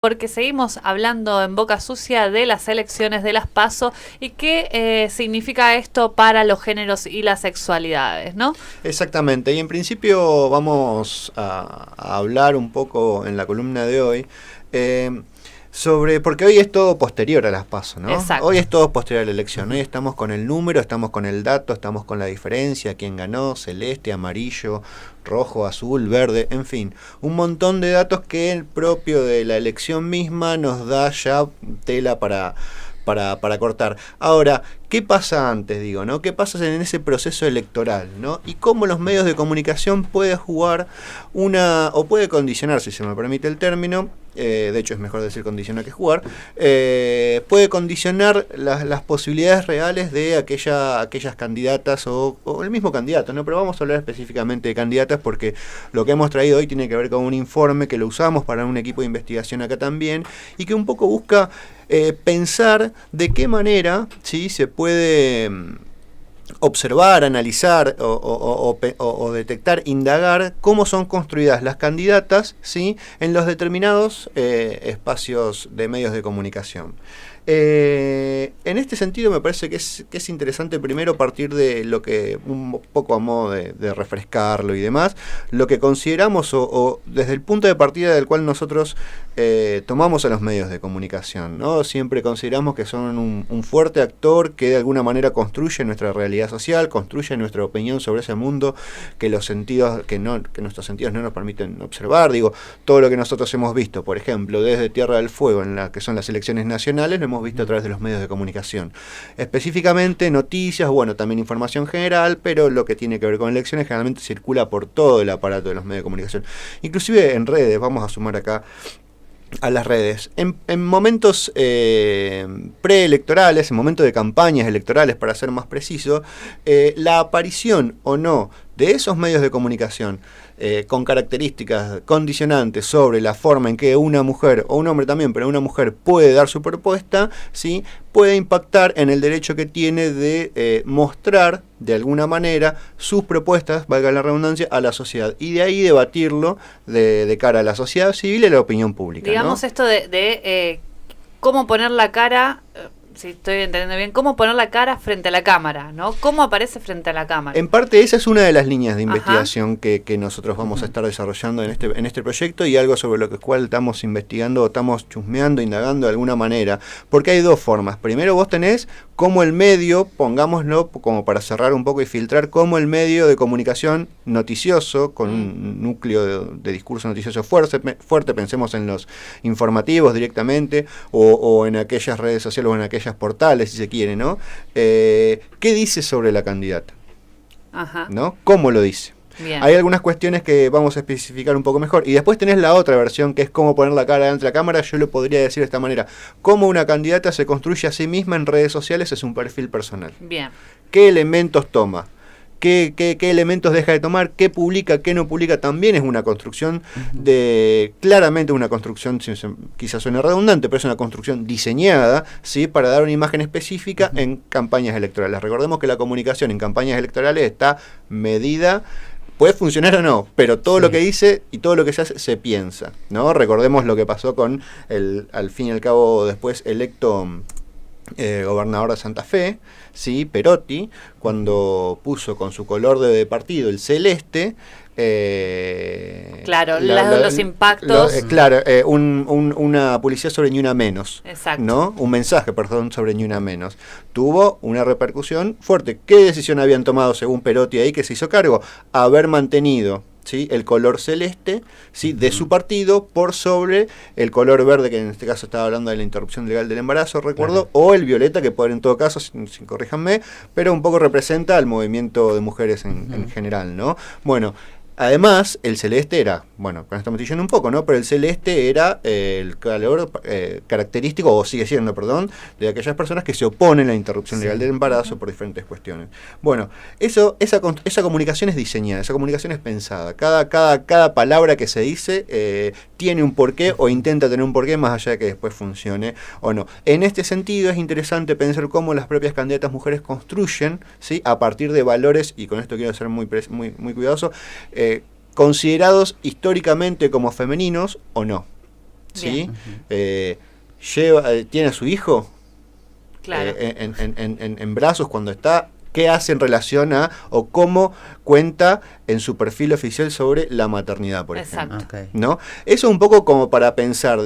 porque seguimos hablando en boca sucia de las elecciones de las PASO y qué significa esto para los géneros y las sexualidades, ¿no? Exactamente, y en principio vamos a hablar un poco en la columna de hoy porque hoy es todo posterior a las PASO, ¿no? Exacto. Hoy es todo posterior a la elección, hoy estamos con el número, estamos con el dato, estamos con la diferencia, quién ganó, celeste, amarillo, rojo, azul, verde, en fin, un montón de datos que el propio de la elección misma nos da ya tela para cortar. Ahora, ¿qué pasa antes, digo, no? ¿Qué pasa en ese proceso electoral, no? Y cómo los medios de comunicación pueden jugar o puede condicionar, si se me permite el término, de hecho es mejor decir condicionar que jugar, puede condicionar las posibilidades reales de aquellas candidatas o el mismo candidato, ¿no? Pero vamos a hablar específicamente de candidatas porque lo que hemos traído hoy tiene que ver con un informe que lo usamos para un equipo de investigación acá también y que un poco busca pensar de qué manera, ¿sí?, se puede observar, analizar o detectar, indagar cómo son construidas las candidatas, ¿sí?, en los determinados espacios de medios de comunicación. En este sentido me parece que es interesante primero partir de lo que, un poco a modo de refrescarlo y demás, lo que consideramos o desde el punto de partida del cual nosotros tomamos a los medios de comunicación, ¿no? Siempre consideramos que son un fuerte actor que de alguna manera construye nuestra realidad social, construye nuestra opinión sobre ese mundo que nuestros sentidos no nos permiten observar. Digo, todo lo que nosotros hemos visto, por ejemplo, desde Tierra del Fuego, en la que son las elecciones nacionales, lo hemos visto a través de los medios de comunicación. Específicamente noticias, bueno, también información general, pero lo que tiene que ver con elecciones generalmente circula por todo el aparato de los medios de comunicación. Inclusive en redes, vamos a sumar acá a las redes. En momentos preelectorales, en momentos de campañas electorales, para ser más preciso, la aparición o no de esos medios de comunicación con características condicionantes sobre la forma en que una mujer, o un hombre también, pero una mujer puede dar su propuesta, ¿sí?, puede impactar en el derecho que tiene de mostrar de alguna manera sus propuestas, valga la redundancia, a la sociedad. Y de ahí debatirlo de cara a la sociedad civil y a la opinión pública, digamos, ¿no? Esto de cómo poner la cara... si estoy entendiendo bien, cómo poner la cara frente a la cámara, ¿no? ¿Cómo aparece frente a la cámara? En parte esa es una de las líneas de investigación que nosotros vamos a estar desarrollando en este proyecto y algo sobre lo cual estamos investigando o estamos chusmeando, indagando de alguna manera, porque hay dos formas. Primero vos tenés cómo el medio, pongámoslo como para cerrar un poco y filtrar, cómo el medio de comunicación noticioso, con un núcleo de discurso noticioso fuerte, pensemos en los informativos directamente o en aquellas redes sociales o en aquellas portales, si se quiere, ¿no? ¿Qué dice sobre la candidata? Ajá. ¿No? ¿Cómo lo dice? Bien. Hay algunas cuestiones que vamos a especificar un poco mejor. Y después tenés la otra versión, que es cómo poner la cara delante de la cámara. Yo lo podría decir de esta manera. Cómo una candidata se construye a sí misma en redes sociales es un perfil personal. Bien. ¿Qué elementos toma? ¿Qué elementos deja de tomar? ¿Qué publica? ¿Qué no publica? También es una construcción claramente una construcción, quizás suene redundante, pero es una construcción diseñada, ¿sí?, para dar una imagen específica en campañas electorales. Recordemos que la comunicación en campañas electorales está medida. Puede funcionar o no, pero todo lo que dice y todo lo que se hace se piensa, ¿no? Recordemos lo que pasó con al fin y al cabo después electo gobernador de Santa Fe, ¿sí?, Perotti, cuando puso con su color de partido el celeste. Claro, los impactos. Una publicidad sobre Ni Una Menos. Exacto. ¿No? Un mensaje, perdón, sobre Ni Una Menos. Tuvo una repercusión fuerte. ¿Qué decisión habían tomado según Perotti ahí que se hizo cargo? Haber mantenido, ¿sí?, el color celeste, ¿sí?, de su partido por sobre el color verde, que en este caso estaba hablando de la interrupción legal del embarazo, recuerdo, o el violeta, que puede en todo caso, sin corríjanme, pero un poco representa al movimiento de mujeres en general, ¿no? Bueno, además, el celeste era, bueno, con esto me estoy yendo un poco, ¿no? Pero el celeste era el color característico, o sigue siendo, perdón, de aquellas personas que se oponen a la interrupción legal del embarazo por diferentes cuestiones. Bueno, esa comunicación es diseñada, esa comunicación es pensada. Cada palabra que se dice tiene un porqué o intenta tener un porqué más allá de que después funcione o no. En este sentido es interesante pensar cómo las propias candidatas mujeres construyen, ¿sí?, a partir de valores, y con esto quiero ser muy cuidadoso, considerados históricamente como femeninos o no. ¿sí? Tiene a su hijo Claro. en brazos cuando está, qué hace en relación a, o cómo cuenta en su perfil oficial sobre la maternidad, por ejemplo. Exacto. ¿No? Eso un poco como para pensar,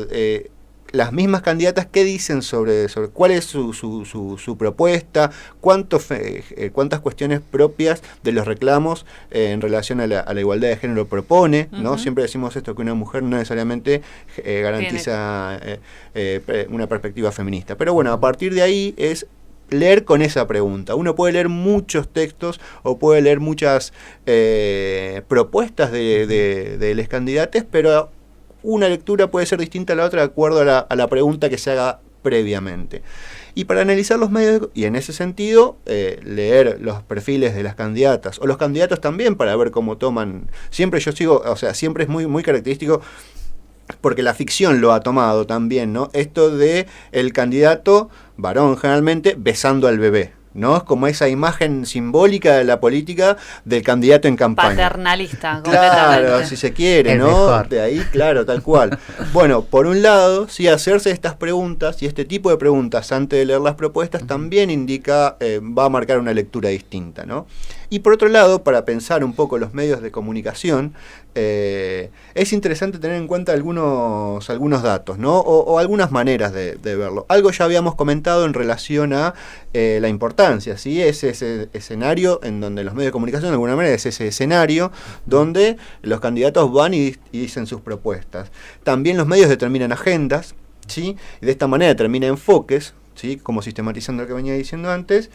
las mismas candidatas, qué dicen sobre cuál es su propuesta, cuántas cuestiones propias de los reclamos en relación a la igualdad de género propone, ¿no? Siempre decimos esto, que una mujer no necesariamente garantiza una perspectiva feminista. Pero bueno, a partir de ahí es leer con esa pregunta. Uno puede leer muchos textos o puede leer muchas propuestas de los candidatos, pero una lectura puede ser distinta a la otra de acuerdo a la pregunta que se haga previamente. Y para analizar los medios, y en ese sentido, leer los perfiles de las candidatas, o los candidatos también, para ver cómo toman. Siempre yo sigo, o sea, siempre es muy, muy característico, porque la ficción lo ha tomado también, ¿no? Esto de el candidato, varón generalmente, besando al bebé, ¿no? Es como esa imagen simbólica de la política del candidato en campaña. Paternalista, claro, completamente. si se quiere, El ¿no? mejor. De ahí, claro, tal cual. Bueno, por un lado, sí, hacerse estas preguntas y este tipo de preguntas antes de leer las propuestas también indica, va a marcar una lectura distinta, ¿no? Y por otro lado, para pensar un poco los medios de comunicación, es interesante tener en cuenta algunos datos, ¿no? O algunas maneras de verlo. Algo ya habíamos comentado en relación a la importancia, ¿sí? Es ese escenario en donde los medios de comunicación, de alguna manera, es ese escenario donde los candidatos van y dicen sus propuestas. También los medios determinan agendas, ¿sí? Y de esta manera determina enfoques, ¿sí? Como sistematizando lo que venía diciendo antes.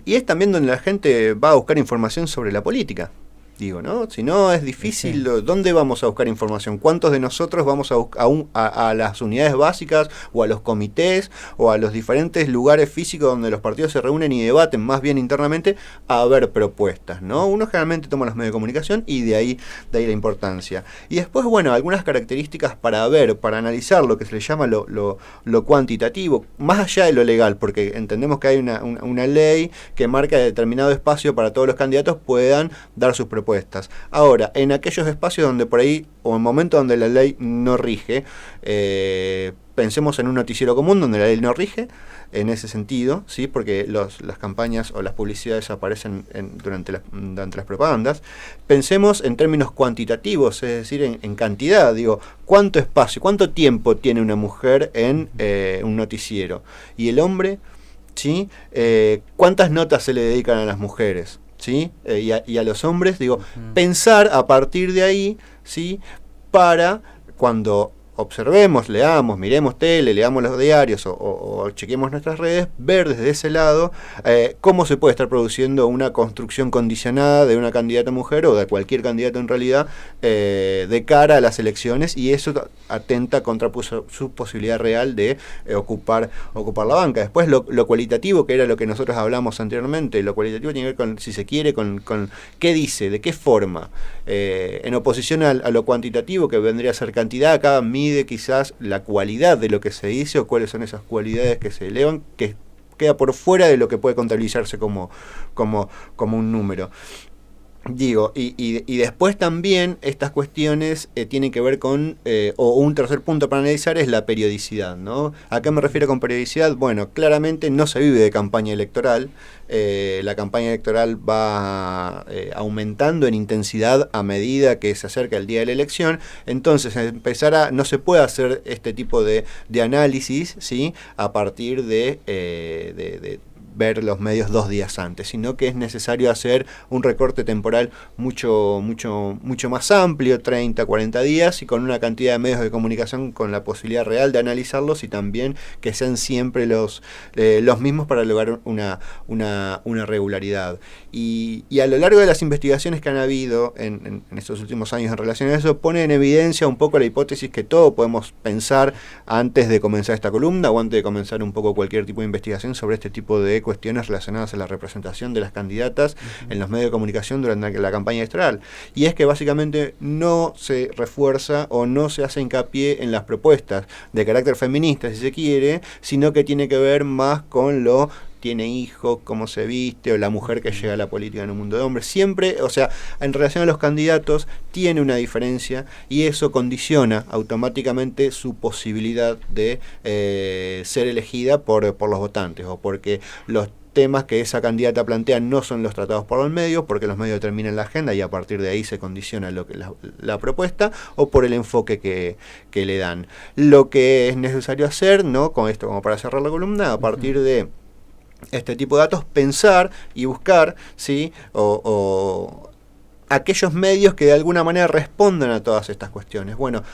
Y es también donde la gente va a buscar información sobre la política. Digo, ¿no? Si no, es difícil. Sí. ¿Dónde vamos a buscar información? ¿Cuántos de nosotros vamos a las unidades básicas o a los comités o a los diferentes lugares físicos donde los partidos se reúnen y debaten más bien internamente a ver propuestas, ¿no? Uno generalmente toma los medios de comunicación y de ahí la importancia. Y después, bueno, algunas características para ver, para analizar lo que se le llama lo cuantitativo, más allá de lo legal, porque entendemos que hay una ley que marca determinado espacio para todos los candidatos puedan dar sus propuestas. Ahora, en aquellos espacios donde por ahí, o en momentos donde la ley no rige, pensemos en un noticiero común donde la ley no rige, en ese sentido, ¿sí? Porque las campañas o las publicidades aparecen durante las propagandas. Pensemos en términos cuantitativos, es decir, en cantidad. Digo, ¿cuánto espacio, cuánto tiempo tiene una mujer en un noticiero? Y el hombre, ¿sí? ¿Cuántas notas se le dedican a las mujeres? ¿Sí? Y a los hombres, digo, pensar a partir de ahí, ¿sí? Para cuando observemos, leamos, miremos tele, leamos los diarios o chequemos nuestras redes, ver desde ese lado cómo se puede estar produciendo una construcción condicionada de una candidata mujer o de cualquier candidato en realidad de cara a las elecciones, y eso atenta contra su posibilidad real de ocupar la banca. Después lo cualitativo, que era lo que nosotros hablamos anteriormente, lo cualitativo tiene que ver con, si se quiere, con qué dice, de qué forma, en oposición a lo cuantitativo, que vendría a ser cantidad. Acá mide quizás la cualidad de lo que se dice o cuáles son esas cualidades que se elevan, que queda por fuera de lo que puede contabilizarse como un número. Digo, y después también estas cuestiones tienen que ver con, o un tercer punto para analizar es la periodicidad, ¿no? ¿A qué me refiero con periodicidad? Bueno, claramente no se vive de campaña electoral. La campaña electoral va aumentando en intensidad a medida que se acerca el día de la elección. Entonces no se puede hacer este tipo de análisis, ¿sí? A partir de ver los medios 2 días antes, sino que es necesario hacer un recorte temporal mucho más amplio, 30, 40 días, y con una cantidad de medios de comunicación con la posibilidad real de analizarlos, y también que sean siempre los mismos para lograr una regularidad. Y a lo largo de las investigaciones que han habido en estos últimos años en relación a eso, pone en evidencia un poco la hipótesis que todos podemos pensar antes de comenzar esta columna o antes de comenzar un poco cualquier tipo de investigación sobre este tipo de cuestiones relacionadas a la representación de las candidatas en los medios de comunicación durante la campaña electoral. Y es que básicamente no se refuerza o no se hace hincapié en las propuestas de carácter feminista, si se quiere, sino que tiene que ver más con lo tiene hijos, cómo se viste, o la mujer que llega a la política en un mundo de hombres. Siempre, o sea, en relación a los candidatos, tiene una diferencia y eso condiciona automáticamente su posibilidad de ser elegida por los votantes, o porque los temas que esa candidata plantea no son los tratados por los medios, porque los medios determinan la agenda y a partir de ahí se condiciona lo que la propuesta, o por el enfoque que le dan. Lo que es necesario hacer, ¿no? Con esto, como para cerrar la columna, a partir de este tipo de datos, pensar y buscar, ¿sí? o aquellos medios que de alguna manera respondan a todas estas cuestiones. Bueno,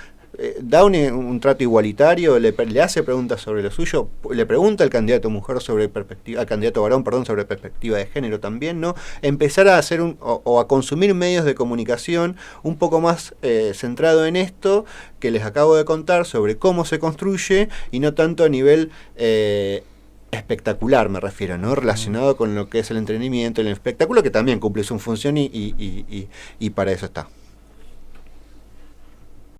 da un trato igualitario, le hace preguntas sobre lo suyo, le pregunta al candidato mujer sobre perspectiva, al candidato varón, perdón, sobre perspectiva de género también, ¿no? Empezar a hacer o a consumir medios de comunicación un poco más centrado en esto que les acabo de contar sobre cómo se construye y no tanto a nivel espectacular, me refiero, ¿no? Relacionado con lo que es el entretenimiento, el espectáculo, que también cumple su función y para eso está.